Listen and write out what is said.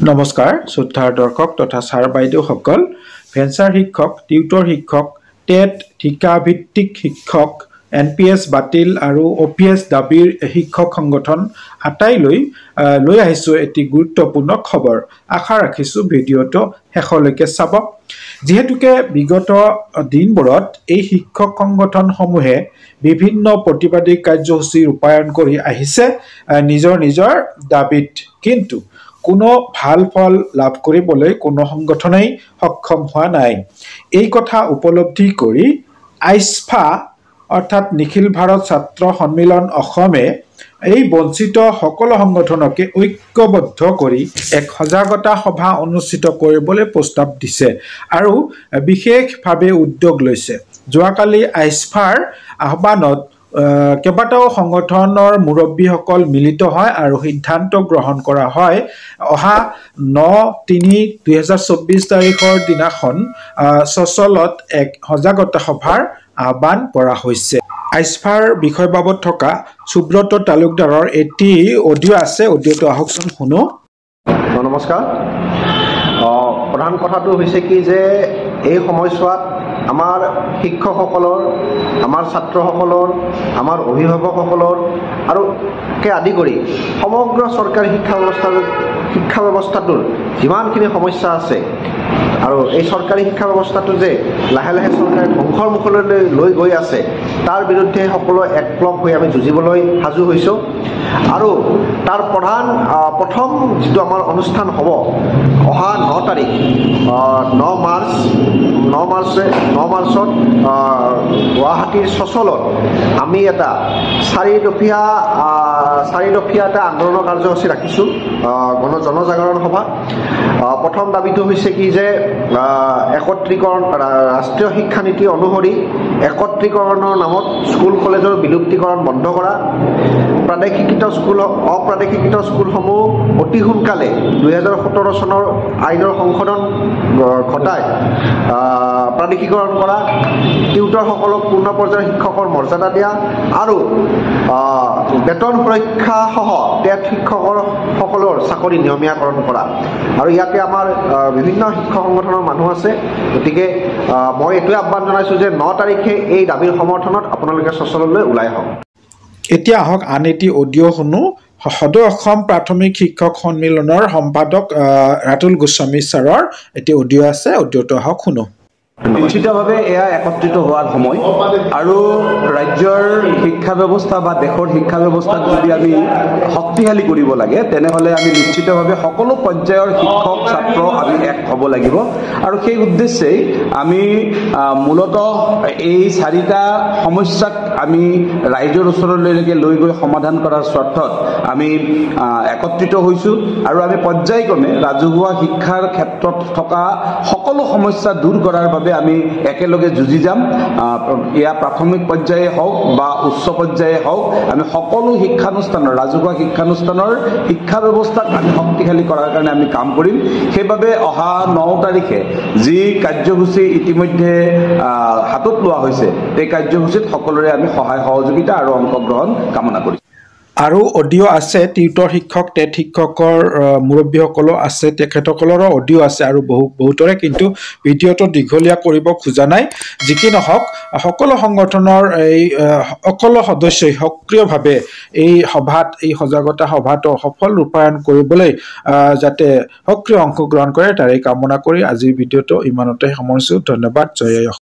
নমস্কাৰ শ্ৰোতাৰ দৰ্শক তথা ছাৰ বাইদেউসকল ভেঞ্চাৰ শিক্ষক টিউটৰ শিক্ষক টেট ঠিকা ভিত্তিক শিক্ষক NPS বাতিল আৰু OPS দাবীৰ শিক্ষক সংগঠন আটাইলৈ লৈ আহিছো এটি গুৰুত্বপূৰ্ণ খবৰ আশা ৰাখিছো ভিডিঅটো শেষলৈকে চাব যেহেতুকে বিগত দিনবোৰত এই শিক্ষক সংগঠনসমূহে বিভিন্ন প্ৰতিবাদী কাৰ্যসূচী ৰূপায়ণ কৰি আহিছে নিজৰ দাবীত কিন্তু কোনো ভাল ফল লাভ কৰিবলৈ কোনো সংগঠনেই সক্ষম হোৱা নাই এই কথা উপলব্ধি কৰি আইসফা অৰ্থাৎ নিখিল ভাৰত ছাত্ৰ সন্মিলন অসমে এই বঞ্চিত সকলো সংগঠনকে ঐক্যবদ্ধ কৰি এক সজাগতা সভা অনুষ্ঠিত কৰিবলৈ প্ৰস্তাৱ দিছে আৰু বিশেষভাৱে উদ্যোগ লৈছে যোৱাকালি আইসফাৰ আহ্বানত কেইবাটাও সংগঠনৰ মুৰব্বীসকল মিলিত হয় আৰু সিদ্ধান্ত গ্ৰহণ কৰা হয় অহা 9/3/2024 তাৰিখৰ দিনাখন সচলত এক সজাগতা সভাৰ আহ্বান কৰা হৈছে আইসফাৰ বিষয় বাবদ থকা সুব্ৰত তালুকদাৰৰ এটি অডিও আছে অডিওটো আহকচোন শুনো নমস্কাৰ প্ৰধান কথাটো হৈছে কি যে এই সময়ছোৱাত আমাৰ শিক্ষকসকলৰ আমাৰ ছাত্ৰসকলৰ আমাৰ অভিভাৱকসকলৰ আৰু কে আদি কৰি সমগ্ৰ চৰকাৰী শিক্ষা ব্যৱস্থাটোৰ যিমানখিনি সমস্যা আছে আৰু এই চৰকাৰী শিক্ষা ব্যৱস্থাটো যে লাহে লাহে চৰকাৰে ধ্বংসৰ মুখলৈ লৈ গৈ আছে তাৰ বিৰুদ্ধে সকলো একলগ হৈ আমি যুঁজিবলৈ সাজু হৈছোঁ আৰু তাৰ প্ৰথম যিটো আমাৰ অনুষ্ঠান হ'ব অহা 9 তাৰিখ 9 মাৰ্চত গুৱাহাটীৰ সচলত আমি এটা চাৰিদফীয়া এটা আন্দোলনৰ কাৰ্যসূচী ৰাখিছোঁ জনজাগৰণ সভা প্ৰথম দাবীটো হৈছে কি যে একত্ৰীকৰণ ৰাষ্ট্ৰীয় শিক্ষানীতি অনুসৰি একত্ৰীকৰণৰ নামত স্কুল কলেজৰ বিলুপ্তিকৰণ বন্ধ কৰা অপ্ৰাদেশিকৃত স্কুলসমূহ অতি সোনকালে 2017 চনৰ আইনৰ সংশোধন ঘটাই প্ৰাদেশিকৰণ কৰা টিউটৰসকলক পূৰ্ণ পৰ্যায়ৰ শিক্ষকৰ মৰ্যাদা দিয়া আৰু বেতন সুৰক্ষা সহ টেট শিক্ষকসকলৰ চাকৰি নিয়মীয়াকৰণ কৰা আৰু ইয়াতে আমাৰ বিভিন্ন শিক্ষক সংগঠনৰ মানুহ আছে গতিকে মই এইটোৱে আহ্বান জনাইছোঁ যে 9 তাৰিখে এই দাবীৰ সমৰ্থনত আপোনালোকে সচললৈ ওলাই আহক এতিয়া আহক আন এটি অডিও শুনো সদৌ অসম প্ৰাথমিক শিক্ষক সন্মিলনৰ সম্পাদক ৰাতুল গোস্বামী ছাৰৰ এটি অডিও আছে অডিওটো আহক শুনো নিশ্চিতভাৱে এয়া একত্ৰিত হোৱাৰ সময় আৰু ৰাজ্যৰ শিক্ষা ব্যৱস্থা বা দেশৰ শিক্ষা ব্যৱস্থাক যদি আমি শক্তিশালী কৰিব লাগে তেনেহ'লে আমি নিশ্চিতভাৱে সকলো পৰ্যায়ৰ শিক্ষক ছাত্ৰ আমি এক হ'ব লাগিব আৰু সেই উদ্দেশ্যে আমি মূলতঃ এই চাৰিটা সমস্যাক আমি ৰাইজৰ ওচৰলৈকে লৈ গৈ সমাধান কৰাৰ স্বাৰ্থত আমি একত্ৰিত হৈছোঁ আৰু আমি পৰ্যায়ক্ৰমে ৰাজহুৱা শিক্ষাৰ ক্ষেত্ৰত থকা সকলো সমস্যা দূৰ কৰাৰ বাবে আমি একেলগে যুঁজি যাম ইয়া প্ৰাথমিক পৰ্যায়ে হওক বা উচ্চ পৰ্যায়ে হওক আমি সকলো শিক্ষানুষ্ঠানৰ ৰাজহুৱা শিক্ষানুষ্ঠানৰ শিক্ষা ব্যৱস্থাক আমি শক্তিশালী কৰাৰ কাৰণে আমি কাম কৰিম সেইবাবে অহা 9 তাৰিখে যি কাৰ্যসূচী ইতিমধ্যে হাতত লোৱা হৈছে এই কাৰ্যসূচীত সকলোৰে আমি সহায় সহযোগিতা আৰু অংশগ্ৰহণ কামনা কৰিম আৰু অডিও আছে টিউটৰ শিক্ষক টেট শিক্ষকৰ মুৰব্বীসকলো আছে তেখেতসকলৰো অডিও আছে আৰু বহুতৰে কিন্তু ভিডিঅ'টো দীঘলীয়া কৰিব খোজা নাই যি কি নহওক সকলো সংগঠনৰ এই সকলো সদস্যই সক্ৰিয়ভাৱে এই সভাত এই সজাগতা সভাটো সফল ৰূপায়ণ কৰিবলৈ যাতে সক্ৰিয় অংশগ্ৰহণ কৰে তাৰে কামনা কৰি আজিৰ ভিডিঅ'টো ইমানতে সামৰিছোঁ ধন্যবাদ জয়